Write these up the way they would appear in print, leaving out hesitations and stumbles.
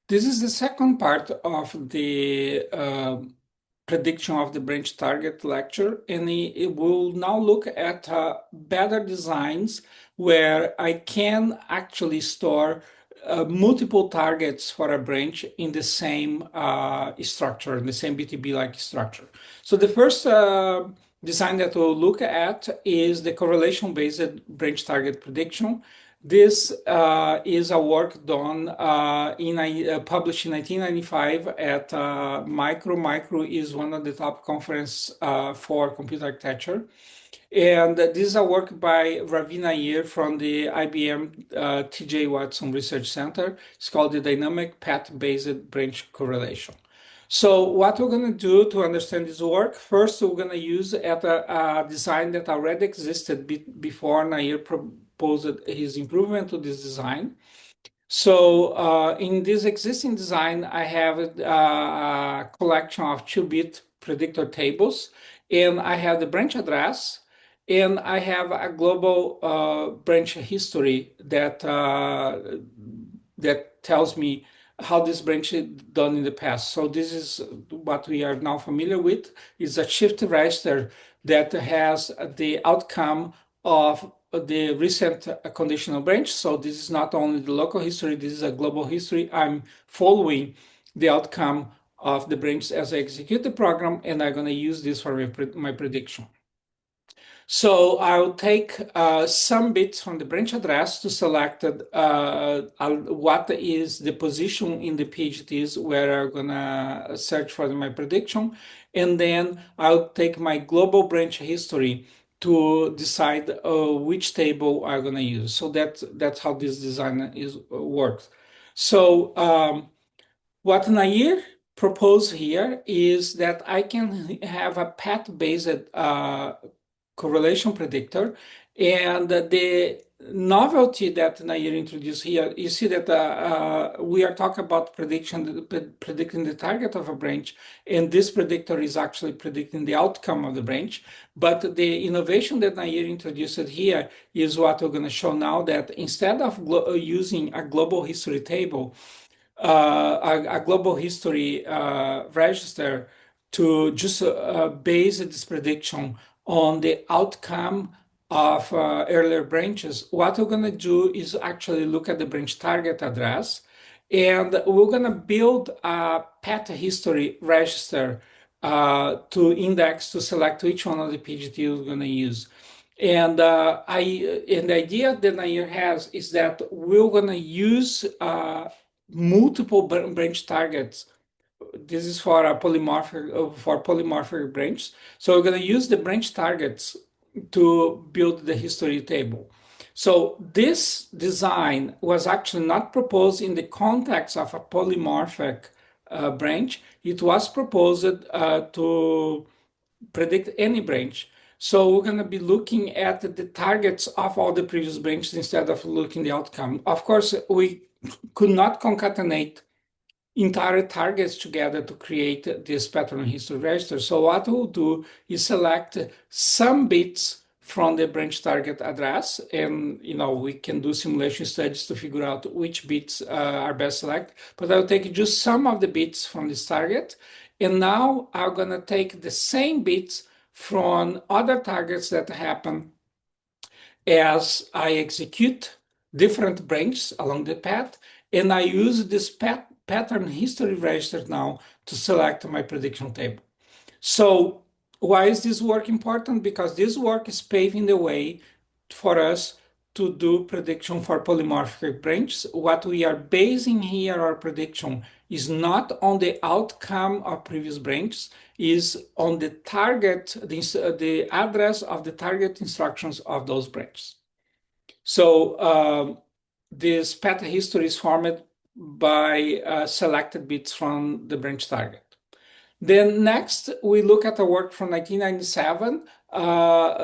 This is the second part of the prediction of the branch target lecture, and it will now look at better designs where I can actually store multiple targets for a branch in the same structure, in the same BTB-like structure. So the first design that we'll look at is the correlation-based branch target prediction. This is a work done published in 1995 at Micro. Micro is one of the top conference for computer architecture. And this is a work by Ravi Nair from the IBM TJ Watson Research Center. It's called the Dynamic Path-Based Branch Correlation. So what we're going to do to understand this work, first we're going to use a design that already existed before Nair proposed his improvement to this design. So in this existing design, I have a collection of 2-bit predictor tables, and I have the branch address, and I have a global branch history that tells me how this branch is done in the past. So this is what we are now familiar with, is a shift register that has the outcome of the recent conditional branch. So this is not only the local history, this is a global history. I'm following the outcome of the branch as I execute the program, and I'm going to use this for my prediction. So I'll take some bits from the branch address to select what is the position in the PHTs where I'm gonna search for my prediction. And then I'll take my global branch history to decide which table I'm gonna use. So that's how this design works. So what Nair proposed here is that I can have a path-based correlation predictor. And the novelty that Nair introduced here, you see that we are talking about predicting the target of a branch, and this predictor is actually predicting the outcome of the branch. But the innovation that Nair introduced here is what we're going to show now, that instead of using a global history table, a global history register to just base this prediction on the outcome of earlier branches, what we're going to do is actually look at the branch target address, and we're going to build a path history register to index to select which one of the PGT we're going to use. And the idea that Nair has is that we're going to use multiple branch targets. This is for a polymorphic branch. So we're going to use the branch targets to build the history table. So this design was actually not proposed in the context of a polymorphic branch. It was proposed to predict any branch. So we're going to be looking at the targets of all the previous branches instead of looking the outcome. Of course, we could not concatenate entire targets together to create this pattern history register. So what we'll do is select some bits from the branch target address, and we can do simulation studies to figure out which bits are best selected. But I'll take just some of the bits from this target, and now I'm going to take the same bits from other targets that happen as I execute different branches along the path, and I use this pattern history register now to select my prediction table. So why is this work important? Because this work is paving the way for us to do prediction for polymorphic branches. What we are basing here our prediction is not on the outcome of previous branches, is on the target, the address of the target instructions of those branches. So this path history is formed by selected bits from the branch target. Then next, we look at a work from 1997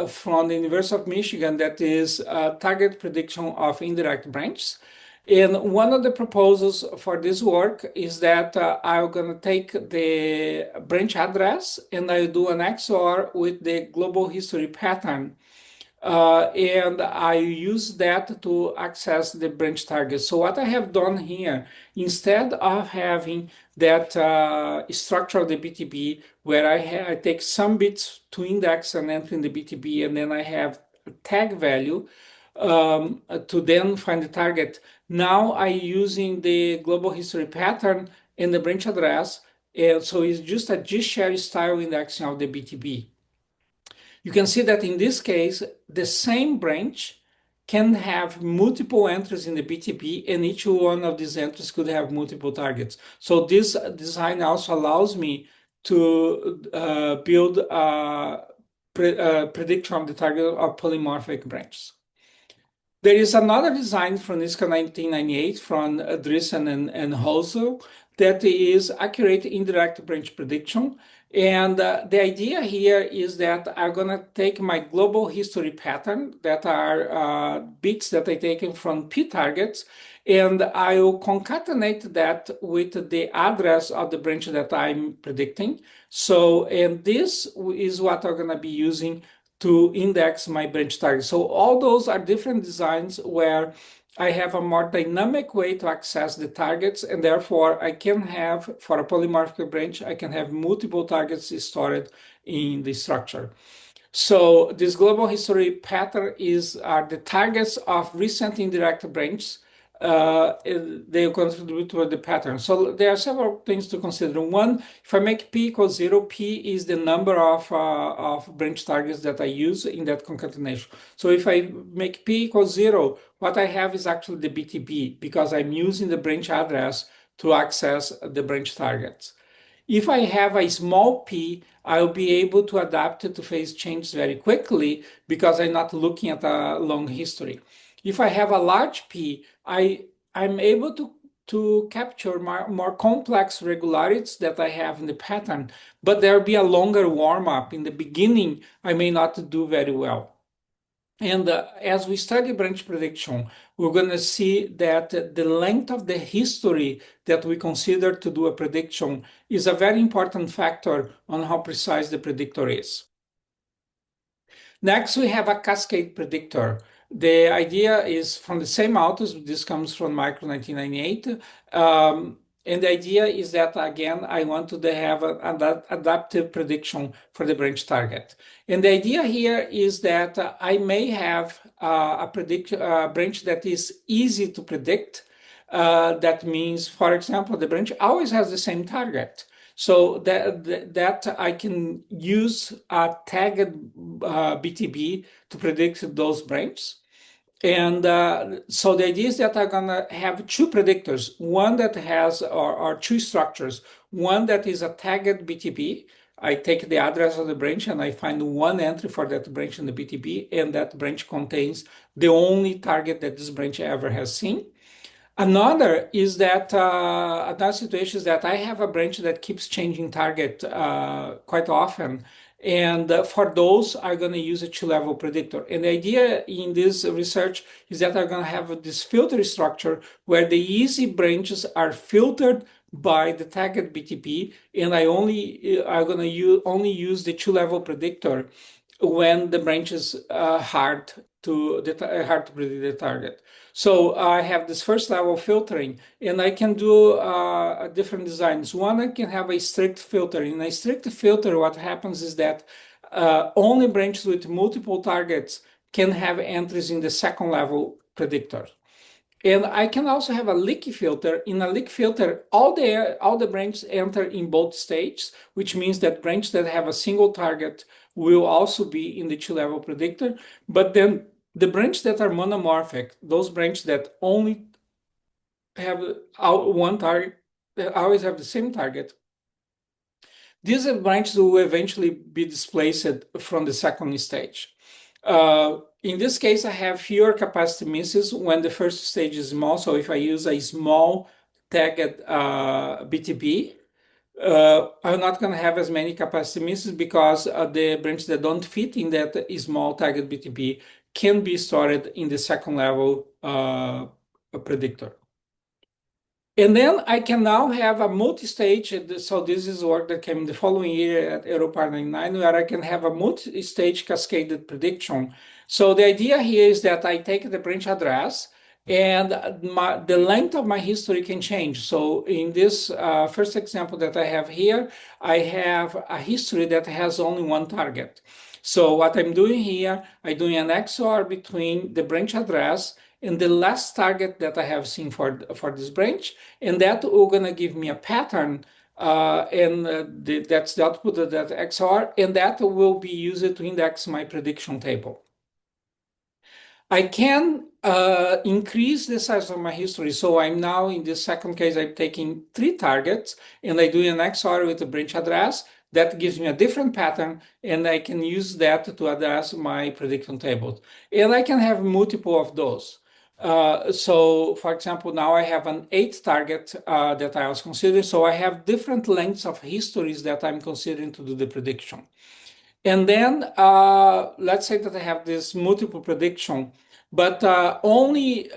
from the University of Michigan that is target prediction of indirect branches. And one of the proposals for this work is that I'm going to take the branch address and I do an XOR with the global history pattern and I use that to access the branch target. So what I have done here, instead of having that structure of the BTB where I take some bits to index and enter in the BTB, and then I have a tag value to then find the target. Now I using the global history pattern and the branch address, and so it's just a G-share style indexing of the BTB. You can see that in this case, the same branch can have multiple entries in the BTP, and each one of these entries could have multiple targets. So this design also allows me to build a prediction of the target of polymorphic branches. There is another design from ISCA 1998 from Drissen and Hosel that is accurate indirect branch prediction. And the idea here is that I'm going to take my global history pattern that are bits that I taken from P targets, and I will concatenate that with the address of the branch that I'm predicting. So, and this is what I'm going to be using to index my branch target. So all those are different designs where I have a more dynamic way to access the targets, and therefore I can have, for a polymorphic branch, I can have multiple targets stored in the structure. So this global history pattern are the targets of recent indirect branches. They contribute to the pattern. So there are several things to consider. One, if I make p equals 0, p is the number of branch targets that I use in that concatenation. So if I make p equals 0, what I have is actually the BTB because I'm using the branch address to access the branch targets. If I have a small p, I'll be able to adapt it to phase changes very quickly because I'm not looking at a long history. If I have a large p, I'm able to capture more complex regularities that I have in the pattern, but there'll be a longer warm-up. In the beginning, I may not do very well. And as we study branch prediction, we're going to see that the length of the history that we consider to do a prediction is a very important factor on how precise the predictor is. Next, we have a cascade predictor. The idea is from the same authors. This comes from Micro 1998. And the idea is that, again, I want to have an adaptive prediction for the branch target. And the idea here is that I may have a branch that is easy to predict. That means, for example, the branch always has the same target. So that I can use a tagged BTB to predict those branches. And so the idea is that I'm going to have two predictors, one that has, or two structures, one that is a tagged BTB. I take the address of the branch and I find one entry for that branch in the BTB, and that branch contains the only target that this branch ever has seen. Another is that another situation is that I have a branch that keeps changing target quite often. And for those, I'm going to use a two-level predictor. And the idea in this research is that I'm going to have this filter structure where the easy branches are filtered by the tagged BTP, and I'm going to only use the two-level predictor when the branch is hard to predict the target. So I have this first level filtering, and I can do different designs. One, I can have a strict filter. In a strict filter, what happens is that only branches with multiple targets can have entries in the second level predictor. And I can also have a leaky filter. In a leak filter, all the branches enter in both stages, which means that branches that have a single target will also be in the two-level predictor. But then the branches that are monomorphic, those branches that only have one target, that always have the same target, these branches will eventually be displaced from the second stage. In this case, I have fewer capacity misses when the first stage is small. So if I use a small tagged BTB, I'm not going to have as many capacity misses because the branches that don't fit in that small tagged BTB can be stored in the second level predictor. And then I can now have a multi-stage, so this is work that came the following year at Europar 99, where I can have a multi-stage cascaded prediction So the idea here is that I take the branch address and the length of my history can change. So in this first example that I have here, I have a history that has only one target. So what I'm doing here, I'm doing an XOR between the branch address and the last target that I have seen for this branch, and that will gonna give me a pattern, that's the output of that XOR, and that will be used to index my prediction table. I can increase the size of my history. So I'm now in this second case, I'm taking 3 targets and I do an XOR with a branch address that gives me a different pattern, and I can use that to address my prediction tables. And I can have multiple of those. So for example, now I have an 8 target that I was considering. So I have different lengths of histories that I'm considering to do the prediction. And then let's say that I have this multiple prediction, but only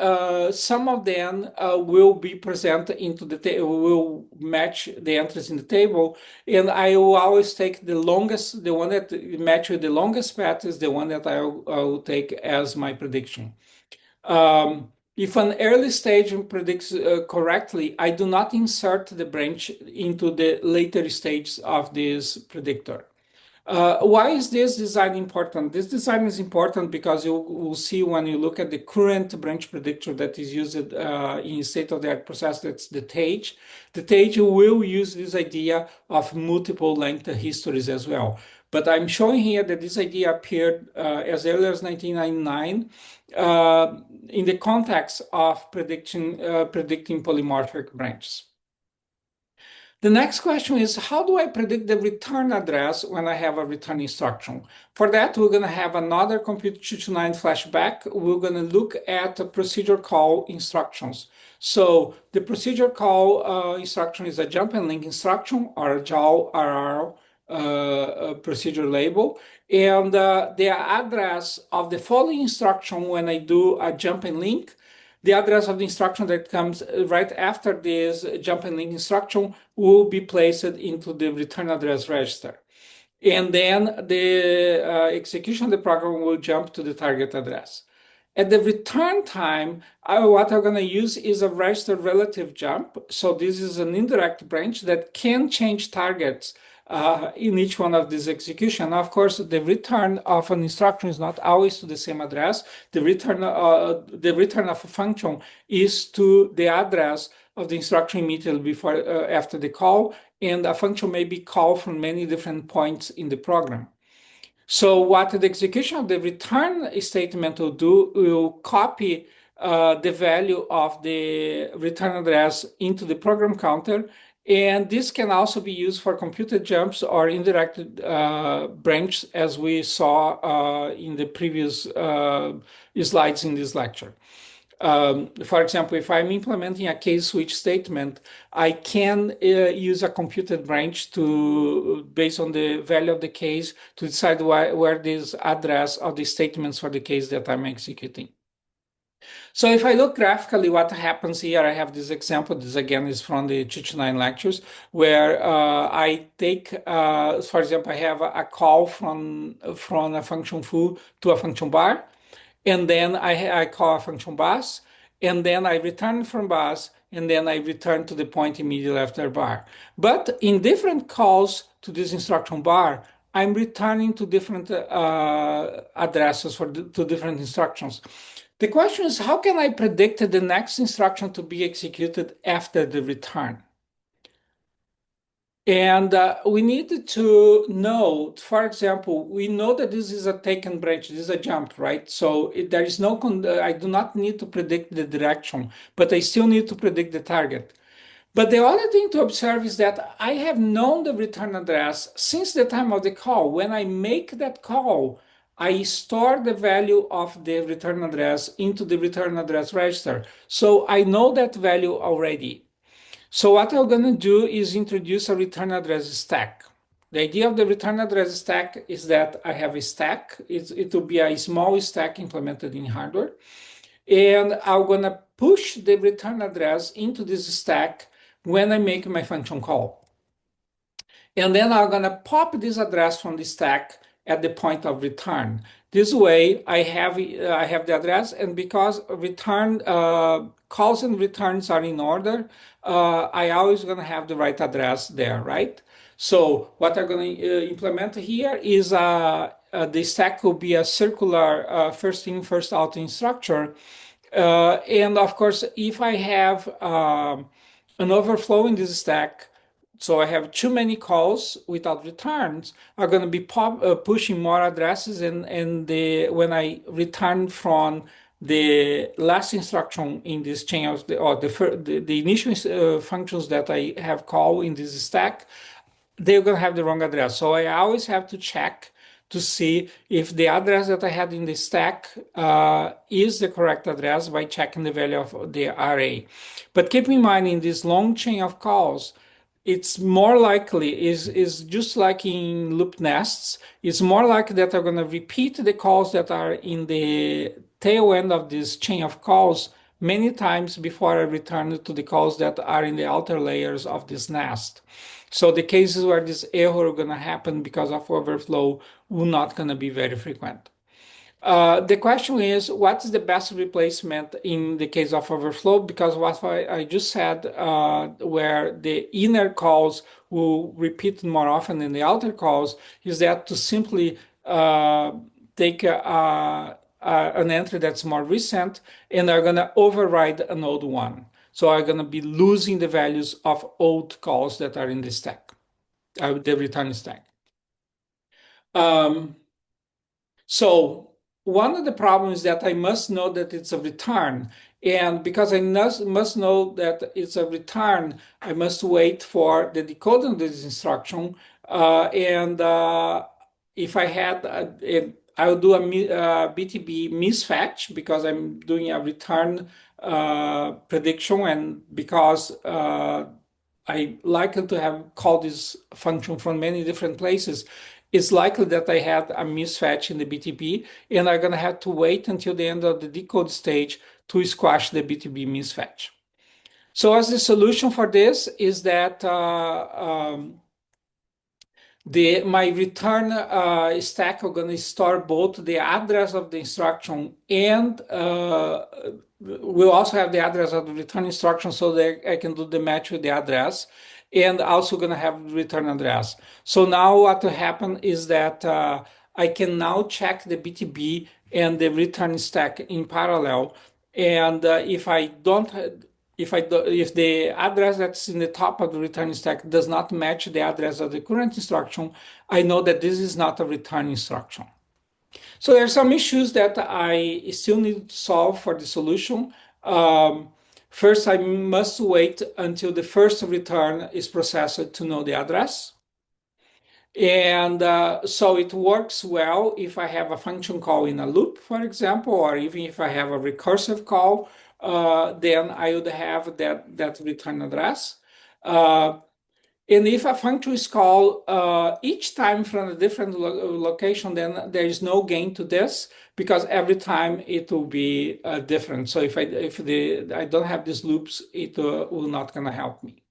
some of them will be present into the table, will match the entries in the table. And I will always take the longest, the one that matches the longest path is the one that I will take as my prediction. If an early stage predicts correctly, I do not insert the branch into the later stages of this predictor. Why is this design important? This design is important because you will see when you look at the current branch predictor that is used in state-of-the-art process, that's the TAGE. The TAGE will use this idea of multiple length histories as well. But I'm showing here that this idea appeared as early as 1999 in the context of predicting polymorphic branches. The next question is, how do I predict the return address when I have a return instruction? For that, we're going to have another Compute 229 flashback. We're going to look at procedure call instructions. So the procedure call instruction is a jump and link instruction, or a JAL RR procedure label. And the address of the following instruction when I do a jump and link, the address of the instruction that comes right after this jump and link instruction will be placed into the return address register. And then the execution of the program will jump to the target address. At the return time, what I'm going to use is a register relative jump. So this is an indirect branch that can change targets in each one of these execution. Of course, the return of an instruction is not always to the same address. The return of a function is to the address of the instruction immediately before after the call, and a function may be called from many different points in the program. So what the execution of the return statement will do will copy the value of the return address into the program counter. And this can also be used for computed jumps or indirect branch, as we saw in the previous slides in this lecture. For example, if I'm implementing a case switch statement, I can use a computed branch based on the value of the case, to decide where this address of the statements for the case that I'm executing. So if I look graphically, what happens here, I have this example. This again is from the 229 lectures, where I take, for example, I have a call from a function foo to a function bar. And then I call a function bus, and then I return from bus, and then I return to the point immediately after bar. But in different calls to this instruction bar, I'm returning to different addresses to different instructions. The question is, how can I predict the next instruction to be executed after the return? And we need to know, for example, we know that this is a taken branch, this is a jump, right? So there is no, I do not need to predict the direction, but I still need to predict the target. But the other thing to observe is that I have known the return address since the time of the call. When I make that call, I store the value of the return address into the return address register. So I know that value already. So what I'm going to do is introduce a return address stack. The idea of the return address stack is that I have a stack. It will be a small stack implemented in hardware. And I'm going to push the return address into this stack when I make my function call. And then I'm going to pop this address from the stack at the point of return. This way, I have the address, and because return calls and returns are in order, I always going to have the right address there, right? So what I'm going to implement here is the stack will be a circular first in, first out in structure. And of course, if I have an overflow in this stack, so I have too many calls without returns, are going to be pushing more addresses, and when I return from the last instruction in this chain of the initial functions that I have called in this stack, they're going to have the wrong address. So I always have to check to see if the address that I had in the stack is the correct address by checking the value of the array. But keep in mind, in this long chain of calls, it's more likely is just like in loop nests. It's more likely that I'm going to repeat the calls that are in the tail end of this chain of calls many times before I return to the calls that are in the outer layers of this nest. So the cases where this error is going to happen because of overflow will not going to be very frequent. The question is, what's the best replacement in the case of overflow? Because what I just said, where the inner calls will repeat more often than the outer calls, is that to simply take an entry that's more recent and are going to override an old one. So I'm going to be losing the values of old calls that are in the stack, the return stack. So one of the problems is that I must know that it's a return. And because I must know that it's a return, I must wait for the decoding of this instruction. And if I had, I will do a BTB misfetch because I'm doing a return prediction, and because I likely to have called this function from many different places, it's likely that I had a misfetch in the BTB, and I'm going to have to wait until the end of the decode stage to squash the BTB misfetch. So as the solution for this is that my return stack are going to store both the address of the instruction and we'll also have the address of the return instruction so that I can do the match with the address, and also going to have return address. So now what will happen is that I can now check the BTB and the return stack in parallel. And if the address that's in the top of the return stack does not match the address of the current instruction, I know that this is not a return instruction. So there are some issues that I still need to solve for the solution. First, I must wait until the first return is processed to know the address. And so it works well if I have a function call in a loop, for example, or even if I have a recursive call, then I would have that return address. And if a function is called each time from a different location, then there is no gain to this because every time it will be different. So if I don't have these loops, it will not going to help me.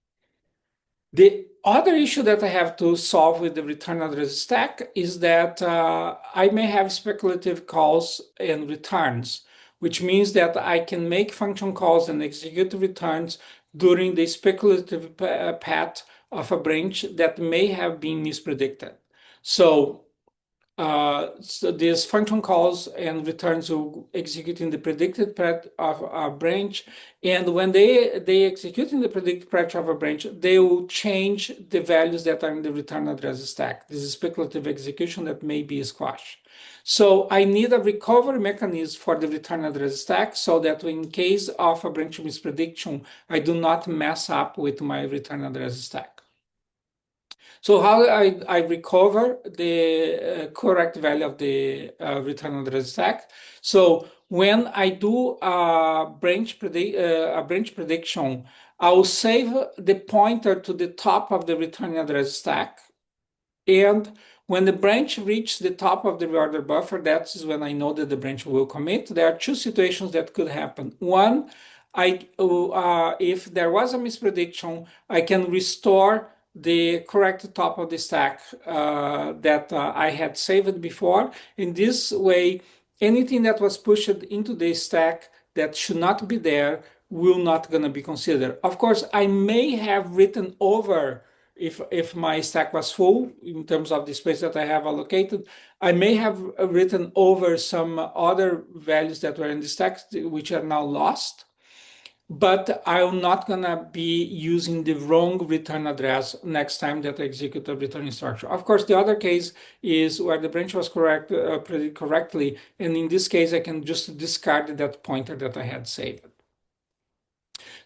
The other issue that I have to solve with the return address stack is that I may have speculative calls and returns, which means that I can make function calls and execute returns during the speculative path of a branch that may have been mispredicted. So these function calls and returns will execute in the predicted path of a branch. And when they execute in the predicted path of a branch, they will change the values that are in the return address stack. This is speculative execution that may be squashed. So I need a recovery mechanism for the return address stack so that in case of a branch misprediction, I do not mess up with my return address stack. So how I recover the correct value of the return address stack? So when I do a branch prediction, I'll save the pointer to the top of the return address stack. And when the branch reaches the top of the reorder buffer, that is when I know that the branch will commit. There are two situations that could happen. One, if there was a misprediction, I can restore the correct top of the stack that I had saved before. In this way, anything that was pushed into the stack that should not be there will not going to be considered. Of course, I may have written over if my stack was full in terms of the space that I have allocated. I may have written over some other values that were in the stack which are now lost, but I'm not gonna be using the wrong return address next time that I execute a return instruction. Of course, the other case is where the branch was correct, predicted correctly, and in this case, I can just discard that pointer that I had saved.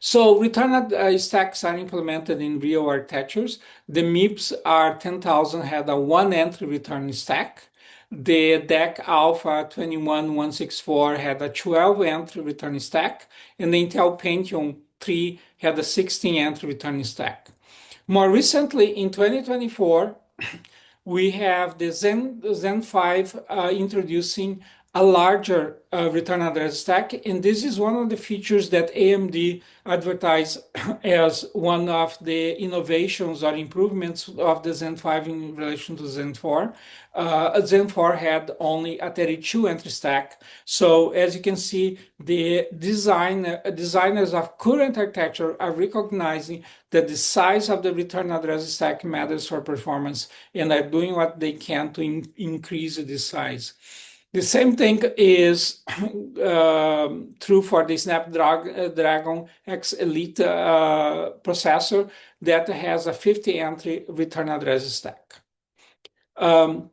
So return stacks are implemented in real architectures. The MIPS R10000 had a one entry return stack. The DEC Alpha 21164 had a 12 entry return stack, and the Intel Pentium 3 had a 16 entry return stack. More recently, in 2024, we have the Zen 5 introducing a larger return address stack. And this is one of the features that AMD advertised as one of the innovations or improvements of the Zen 5 in relation to Zen 4. Zen 4 had only a 32 entry stack. So as you can see, the designers of current architecture are recognizing that the size of the return address stack matters for performance and are doing what they can to increase the size. The same thing is true for the Snapdragon X Elite processor that has a 50 entry return address stack. The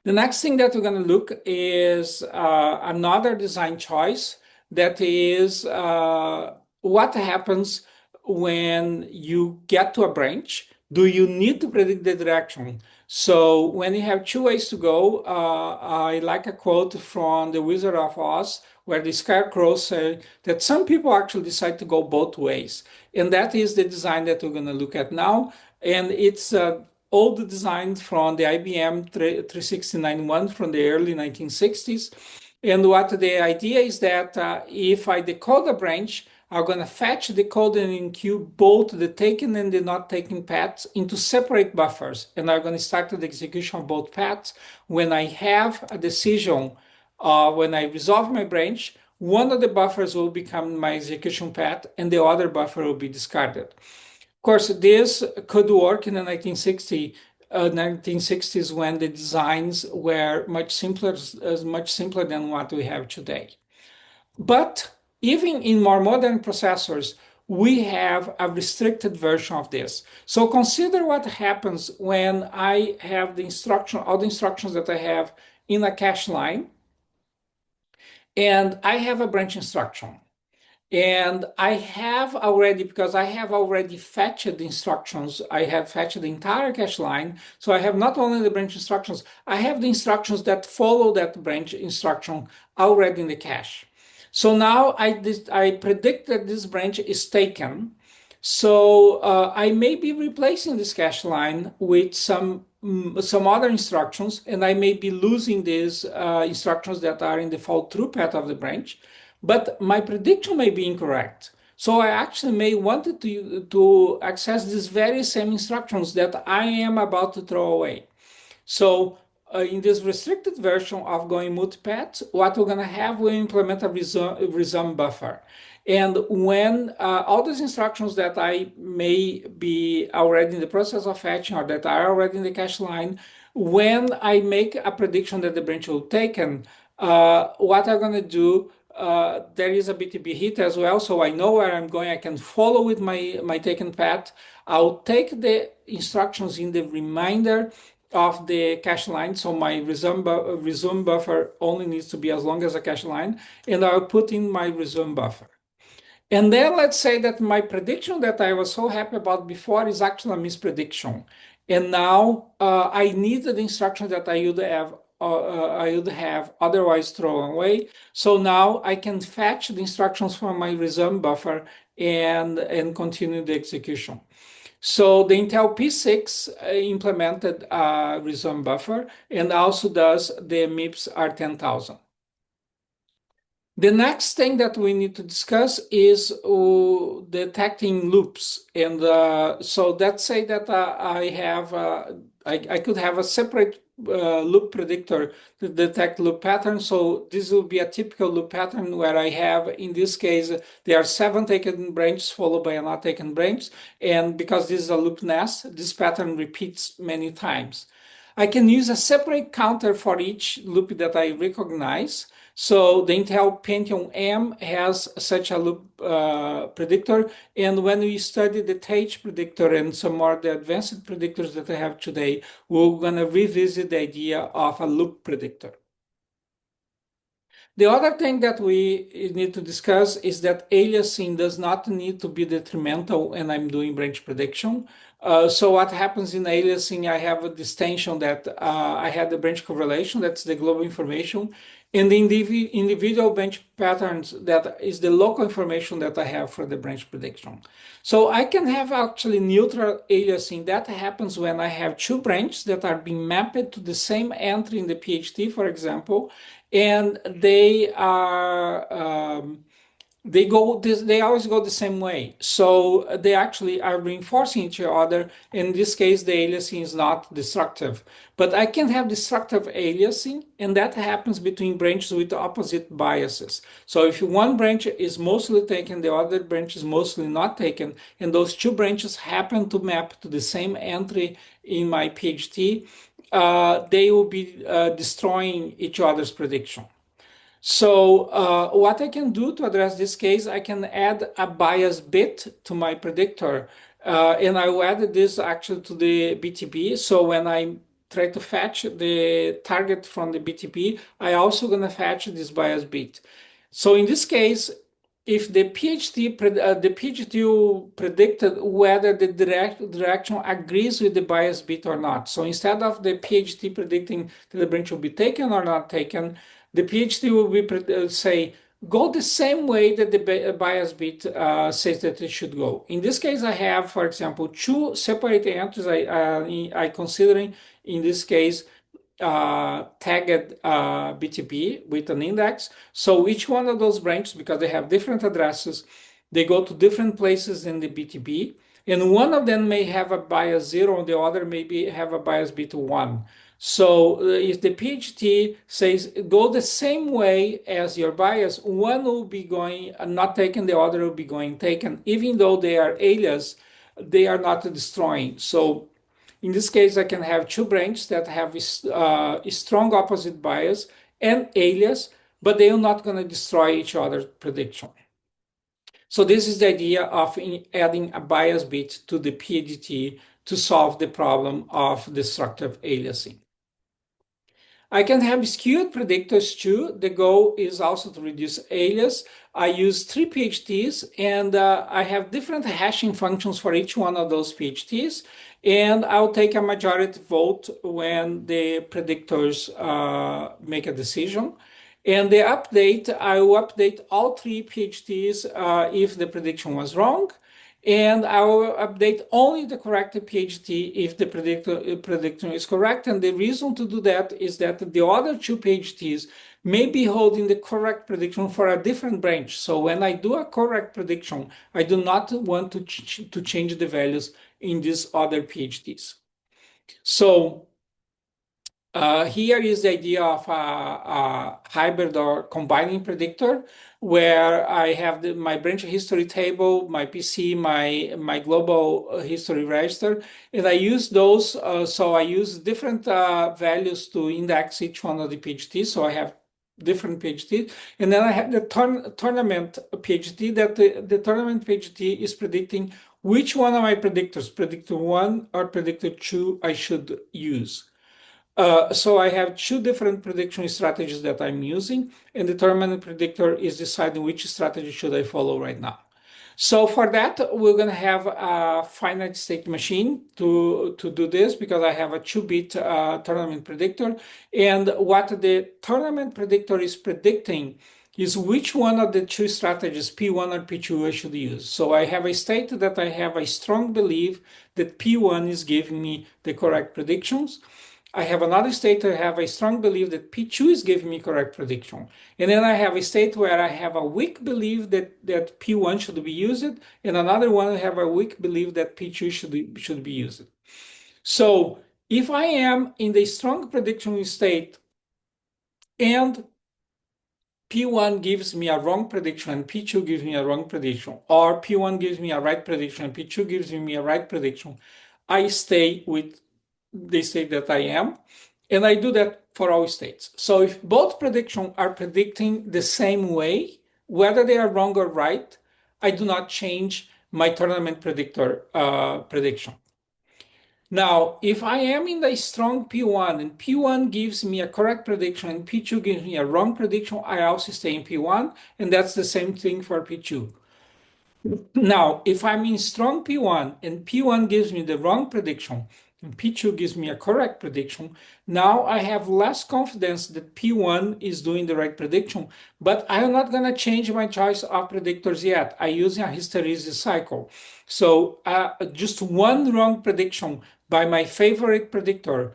next thing that we're going to look is another design choice that is what happens when you get to a branch. Do you need to predict the direction? So when you have two ways to go, I like a quote from The Wizard of Oz where the scarecrow said that some people actually decide to go both ways. And that is the design that we're going to look at now. And it's old design from the IBM 369-1 from the early 1960s. And what the idea is that if I decode a branch, I'm going to fetch, decode, and enqueue both the taken and the not taken paths into separate buffers. And I'm going to start the execution of both paths. When I have a decision, when I resolve my branch, one of the buffers will become my execution path and the other buffer will be discarded. Of course, this could work in the 1960s when the designs were much simpler than what we have today. But even in more modern processors, we have a restricted version of this. So consider what happens when I have all the instructions that I have in a cache line, and I have a branch instruction. And I have already, because I have already fetched the instructions, I have fetched the entire cache line. So I have not only the branch instructions, I have the instructions that follow that branch instruction already in the cache. So now I predict that this branch is taken. So I may be replacing this cache line with some other instructions, and I may be losing these instructions that are in the fall through path of the branch. But my prediction may be incorrect. So I actually may want to access these very same instructions that I am about to throw away. So in this restricted version of going multipath, what we're going to have, we implement a resume buffer. And when all those instructions that I may be already in the process of fetching or that are already in the cache line, when I make a prediction that the branch will taken, what I'm going to do, there is a BTB hit as well, so I know where I'm going. I can follow with my taken path. I'll take the instructions in the reminder of the cache line, so my resume buffer only needs to be as long as a cache line, and I'll put in my resume buffer. And then let's say that my prediction that I was so happy about before is actually a misprediction. And now I need the instruction that I would have otherwise thrown away. So now I can fetch the instructions from my resume buffer and continue the execution. So the Intel P6 implemented a resume buffer and also does the MIPS R10000. The next thing that we need to discuss is detecting loops. And so let's say that I could have a separate loop predictor to detect loop patterns. So this will be a typical loop pattern where I have, in this case, there are 7 taken branches followed by a not taken branch. And because this is a loop nest, this pattern repeats many times. I can use a separate counter for each loop that I recognize. So the Intel Pentium M has such a loop predictor. And when we study the TH predictor and some more the advanced predictors that I have today, we're going to revisit the idea of a loop predictor. The other thing that we need to discuss is that aliasing does not need to be detrimental when I'm doing branch prediction. So what happens in aliasing, I have a distinction that I had the branch correlation, that's the global information, and the individual branch patterns, that is the local information that I have for the branch prediction. So I can have actually neutral aliasing. That happens when I have 2 branches that are being mapped to the same entry in the PHT, for example, and they always go the same way. So they actually are reinforcing each other. In this case, the aliasing is not destructive. But I can have destructive aliasing, and that happens between branches with opposite biases. So if one branch is mostly taken, the other branch is mostly not taken, and those 2 branches happen to map to the same entry in my PHT, they will be destroying each other's prediction. So what I can do to address this case, I can add a bias bit to my predictor, and I will add this actually to the BTB. So when I try to fetch the target from the BTB, I also gonna fetch this bias bit. So in this case, if the PhD will predicted whether the direction agrees with the bias bit or not. So instead of the PhD predicting that the branch will be taken or not taken, the PhD will be say go the same way that the bias bit says that it should go. In this case, I have, for example, 2 separate entries I considering in this case tagged BTP with an index. So each one of those branches, because they have different addresses, they go to different places in the BTP. And one of them may have a bias 0, and the other maybe have a bias beta 1. So if the PHT says go the same way as your bias, one will be going not taken, the other will be going taken, even though they are alias, they are not destroying. So in this case, I can have 2 branches that have a strong opposite bias and alias, but they are not going to destroy each other's prediction. So this is the idea of adding a bias bit to the PDT to solve the problem of destructive aliasing. I can have skewed predictors too. The goal is also to reduce alias. I use 3 PHTs, and I have different hashing functions for each one of those PHTs. And I'll take a majority vote when the predictors make a decision. And the update, I will update all 3 PHTs if the prediction was wrong. And I will update only the corrected PHT if the predictor is correct. And the reason to do that is that the other 2 PHTs may be holding the correct prediction for a different branch. So when I do a correct prediction, I do not want to change the values in these other PHTs. So here is the idea of a hybrid or combining predictor, where I have my branch history table, my PC, my global history register, and I use those. So I use different values to index each one of the PHTs. So I have different PHTs, and then I have the tournament PHT. That the tournament PHT is predicting which one of my predictors, predictor 1 or predictor 2, I should use. So I have 2 different prediction strategies that I'm using, and the tournament predictor is deciding which strategy should I follow right now. So for that, we're going to have a finite state machine to do this, because I have a 2-bit tournament predictor. And what the tournament predictor is predicting is which one of the 2 strategies, P1 or P2, I should use. So I have a state that I have a strong belief that P1 is giving me the correct predictions. I have another state where I have a strong belief that P2 is giving me correct prediction. And then I have a state where I have a weak belief that P1 should be used, and another one I have a weak belief that P2 should be used. So if I am in the strong prediction state and P1 gives me a wrong prediction and P2 gives me a wrong prediction, or P1 gives me a right prediction and P2 gives me a right prediction, I stay with the state that I am, and I do that for all states. So if both predictions are predicting the same way, whether they are wrong or right, I do not change my tournament predictor prediction. Now, if I am in the strong P1 and P1 gives me a correct prediction and P2 gives me a wrong prediction, I also stay in P1, and that's the same thing for P2. Now, if I'm in strong P1 and P1 gives me the wrong prediction and P2 gives me a correct prediction, now I have less confidence that P1 is doing the right prediction, but I'm not going to change my choice of predictors yet. I'm using a hysteresis cycle. So just one wrong prediction by my favorite predictor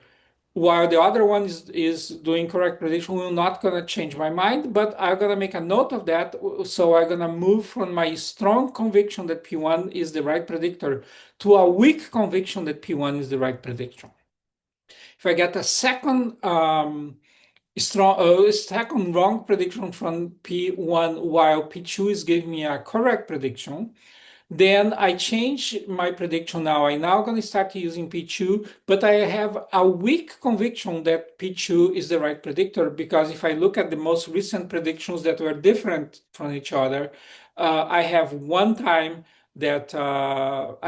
while the other one is doing correct prediction, we're not going to change my mind, but I'm going to make a note of that. So I'm going to move from my strong conviction that P1 is the right predictor to a weak conviction that P1 is the right prediction. If I get a second second wrong prediction from P1 while P2 is giving me a correct prediction, then I change my prediction now. I'm now going to start using P2, but I have a weak conviction that P2 is the right predictor because if I look at the most recent predictions that were different from each other, I have I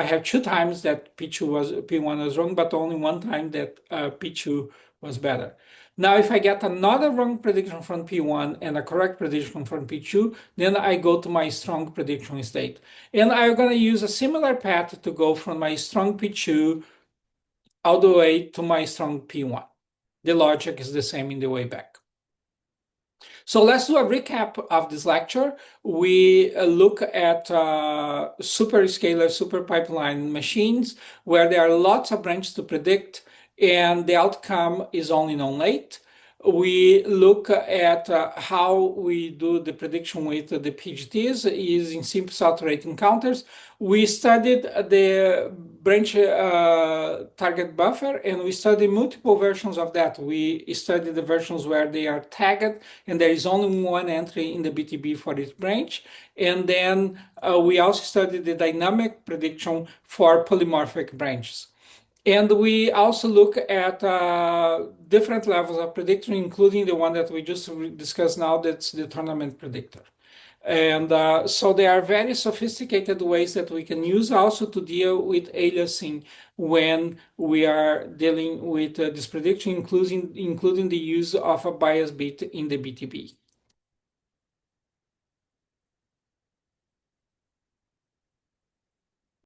have two times that P1 was wrong, but only one time that P2 was better. Now, if I get another wrong prediction from P1 and a correct prediction from P2, then I go to my strong prediction state. And I'm going to use a similar path to go from my strong P2 all the way to my strong P1. The logic is the same in the way back. So let's do a recap of this lecture. We look at superscalar, super pipeline machines where there are lots of branches to predict and the outcome is only known late. We look at how we do the prediction with the PGTs using simple saturating encounters. We studied the branch target buffer and we studied multiple versions of that. We studied the versions where they are tagged and there is only one entry in the BTB for each branch. And then we also studied the dynamic prediction for polymorphic branches. And we also look at different levels of prediction, including the one that we just discussed now, that's the tournament predictor. And so there are very sophisticated ways that we can use also to deal with aliasing when we are dealing with this prediction, including the use of a bias bit in the BTB.